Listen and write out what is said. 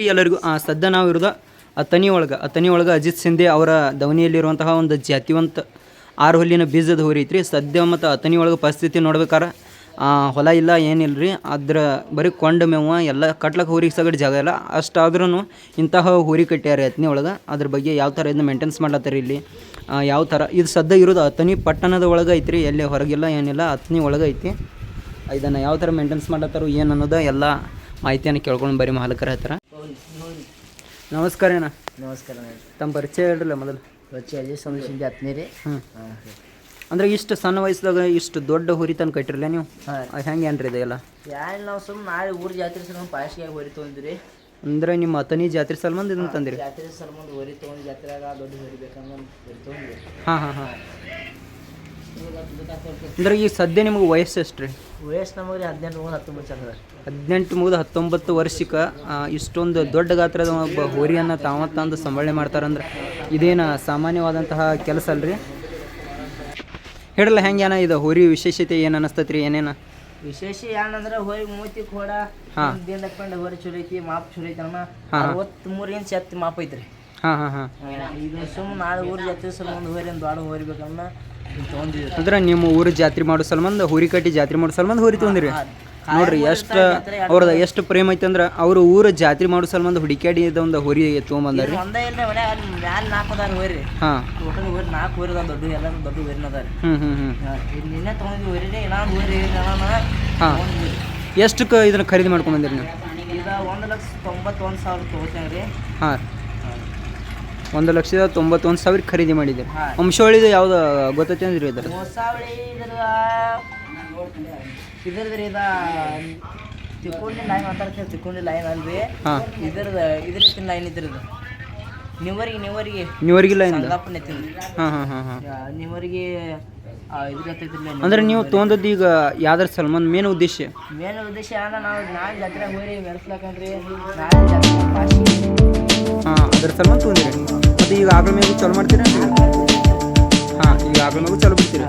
ರೀ ಎಲ್ಲರಿಗೂ ಸದ್ಯ ನಾವು ಇರೋದು ಅತನಿ ಒಳಗೆ ಅಜಿತ್ ಸಿಂಧೆ ಅವರ ಧವನಿಯಲ್ಲಿರುವಂತಹ ಒಂದು ಜಾತಿವಂತ 6 ಹುಲ್ಲಿನ ಬೀಜದ ಹೋರಿ ಐತ್ರಿ. ಸದ್ಯ ಮತ್ತು ಅತನಿ ಒಳಗೆ ಪರಿಸ್ಥಿತಿ ನೋಡ್ಬೇಕಾರೆ ಹೊಲ ಇಲ್ಲ ಏನಿಲ್ಲ ರೀ. ಅದ್ರ ಬರೀ ಕೊಂಡ ಮೇವು ಎಲ್ಲ ಕಟ್ಲಕ್ಕೆ ಹೋರಿಗೆ ಸಗಡ್ ಜಾಗ ಇಲ್ಲ. ಅಷ್ಟಾದ್ರೂ ಇಂತಹ ಹೋರಿ ಕಟ್ಟ್ಯಾರ ಅತನಿ ಒಳಗೆ. ಅದ್ರ ಬಗ್ಗೆ ಯಾವ ಥರ ಇದನ್ನ ಮೇಂಟೆನ್ಸ್ ಮಾಡ್ಲತ್ತಾರೆ ಇಲ್ಲಿ, ಯಾವ ಥರ ಇದು ಸದ್ಯ ಇರೋದು ಅತನಿ ಪಟ್ಟಣದ ಒಳಗೆ ಐತ್ರಿ. ಎಲ್ಲಿ ಹೊರಗಿಲ್ಲ ಏನಿಲ್ಲ, ಅತನಿ ಒಳಗೆ ಐತಿ. ಇದನ್ನು ಯಾವ ಥರ ಮೇಂಟೆನ್ಸ್ ಮಾಡ್ಲತ್ತಾರೋ ಏನು ಅನ್ನೋದು ಎಲ್ಲ ಮಾಹಿತಿಯನ್ನು ಕೇಳ್ಕೊಂಡು ಬರೀ ಮಾಲಕರ ಹತ್ರ. ನಮಸ್ಕಾರ ಅಣ್ಣ. ನಮಸ್ಕಾರ. ತಮ್ಮ ಪರಿಚಯ ಹೇಳ್ರಲ್ಲ ಮೊದಲು. ಪರಿಚಯ ಅಜಯ್ ಸಿಂಧೆ ಹತ್ತನೇರಿ. ಅಂದ್ರೆ ಇಷ್ಟು ಸಣ್ಣ ವಯಸ್ಸದಾಗ ಇಷ್ಟು ದೊಡ್ಡ ಹುರಿ ತಂದು ಕಟ್ಟಿರಲ್ಲ ನೀವು? ಹೆಂಗೆ ಏನ್ರಿ ಇದೆಲ್ಲ? ಯಾರು ನಾವು ಸುಮ್ಮನೆ ನಾಳೆ ಊರ ಜಾತ್ರೆ ಸಲ ಪಾಯಸ್ಗೆ ಹೊರಿ ತೊಗೊಂಡ್ರಿ. ಅಂದ್ರೆ ನಿಮ್ಮ ಅತನಿ ಜಾತ್ರೆ ಸಲ್ಮಂದ್ ಇದನ್ನು ತಂದಿರಿ? ಜಾತ್ರೆ ಸಲ್ಮಂದ್ ಹೊರಿ ತೊಗೊಂಡು ಜಾತ್ರೆಯಾಗ ದೊಡ್ಡ ಹೊರಿ ಬೇಕಂದ್ರೆ ಹೊರಿ ತೊಗೊಂಡ್ರಿ. ಹಾಂ. ಅಂದ್ರೆ ಈ ಸದ್ಯ ನಿಮಗೆ ವಯಸ್ಸು ಎಷ್ಟು ರೀ? ವಯಸ್ಸು ನಮಗೆ 18-19 ಚಂದ. 18-19 ವರ್ಷಕ್ಕೆ ಇಷ್ಟೊಂದು ದೊಡ್ಡ ಗಾತ್ರದ ಒಬ್ಬ ಹೋರಿಯನ್ನು ತಾವತ್ತಂದು ಸಂಭಾಳನೆ ಮಾಡ್ತಾರಂದ್ರೆ ಇದೇನು ಸಾಮಾನ್ಯವಾದಂತಹ ಕೆಲಸ ಅಲ್ರಿ? ಹೇಳಲ್ಲ ಹೆಂಗೇನ ಇದು ಹೋರಿ ವಿಶೇಷತೆ ಏನು ಅನ್ನಿಸ್ತೈತಿ ರೀ? ಏನೇನು ವಿಶೇಷ ಏನಂದ್ರೆ ಹೋರಿ ಮೂತಿ ಕೂಡ ದಿಂಡಕೊಂಡು ಹೋರಿ ಚಲೋ ಐತಿ, ಮಾಪ್ ಚಲೋ ಐತಿ. ಅಣ್ಣ 63 ಇಂಚ್ ಎತ್ತಿ ಮಾಪ್ ಐತ್ರಿ. ಹಾಂ. ಇದು ಸುಮ್ಮನೆ ನಾಳೆ ಊರ ಜಾತ್ರೆ ಸಲ ಒಂದು ಹೋರಿ ಒಂದು ದೊಡ್ಡ ಹೋರಿ ಬೇಕನ್ನ ತೊಗೊಂಡಿರಿ. ಅಂದ್ರೆ ನಿಮ್ಮ ಊರು ಜಾತ್ರೆ ಮಾಡೋ ಸಲ್ಮಂದ್ ಹೋರಿ ಕಟ್ಟಿ ಜಾತ್ರೆ ಮಾಡೋ ಸಲ್ಮಂದ್ ಹೋರಿ ತೊಗೊಂಡಿರಿ. ನೋಡ್ರಿ ಎಷ್ಟು ಅವ್ರದ ಎಷ್ಟು ಪ್ರೇಮ ಐತೆ ಅಂದ್ರೆ ಅವರು ಊರು ಜಾತ್ರೆ ಮಾಡೋ ಸಲ್ಮಂದ್ ಹುಡುಕ್ಯಾಡಿ ಒಂದು ಹೋರಿ ತೊಗೊಂಬಂದಾರಿ. ಒಂದೇ ಇಲ್ಲರಿ ಮನೆ ಅಲ್ಲಿ ಮ್ಯಾಲೆ 4 ಅದಾರ ಹೋರಿ. ಟೋಟಲ್ ಹೋರಿ 4 ಹೋರಿ ಅದಾವ. ದೊಡ್ಡ ಎಲ್ಲ ದೊಡ್ಡ ಹೋರಿನ ಅದಾರ. ಇದು ನಿನ್ನೆ ತೊಗೊಂಡಿದ್ವಿ ಹೋರಿನೇ. ಇನ್ನೊಂದು ಹೋರಿ ಎಷ್ಟಕ್ಕೆ ಇದನ್ನ ಖರೀದಿ ಮಾಡ್ಕೊಂಡ್ ಬಂದಿರಿ ನೀವು? ಈಗ 1,91,000 ತೊಗೋತೇನೆ ರೀ. ಹಾಂ, 1,91,000 ಖರೀದಿ ಮಾಡಿದ್ದೀರಿ. ವಂಶಾವಳಿದು ಯಾವ್ದು ಗೊತ್ತೈತೆ ಅಂದ್ರಿ? ಇದ್ರ ವಂಶಾವಳಿ ಇದ್ರದ್ರಿ ಇದ ತಿಕ್ಕೊಂಡಿ ಲೈನ್ ಮಾತಾಡ್ತೀವಿ. ತಿಕ್ಕೊಂಡಿ ಲೈನ್ ಅಲ್ರಿ. ಇದ್ರ ಲೈನ್ ಇದ್ರದ್ದು ನೀವರಿಗೆ ಲೈನ್ ಸಂಗಾಪನೆ ತಿಂದ್ರಿ. ಹಾಂ. ನೀವರಿಗೆ ಅಂದ್ರೆ ನೀವು ತೊಗೊಂಡದ್ದು ಈಗ ಯಾವ್ದಾರ ಸಲ್ಮಾನ್ ಮೇನ್ ಉದ್ದೇಶ ಅಣ್ಣ ನಾವು ನಾಳೆ ಜಾತ್ರೆ ಹೋಗಿ ಮೆರೆಸ್ಲಾಕಂಡ್ರಿ. ನಾಳೆ ಜಾತ್ರೆ ಅದ್ರ ಸಲ್ಮಾನ್ ತೊಗೊಂಡಿರಿ. ಮತ್ತು ಈಗ ಆಗಳ ಮೇಗೂ ಚಾಲು ಮಾಡ್ತೀರಾ? ಹಾಂ, ಈಗ ಆಗಳ ಮೇಗೂ ಚಾಲು ಬಿಡ್ತೀರಾ?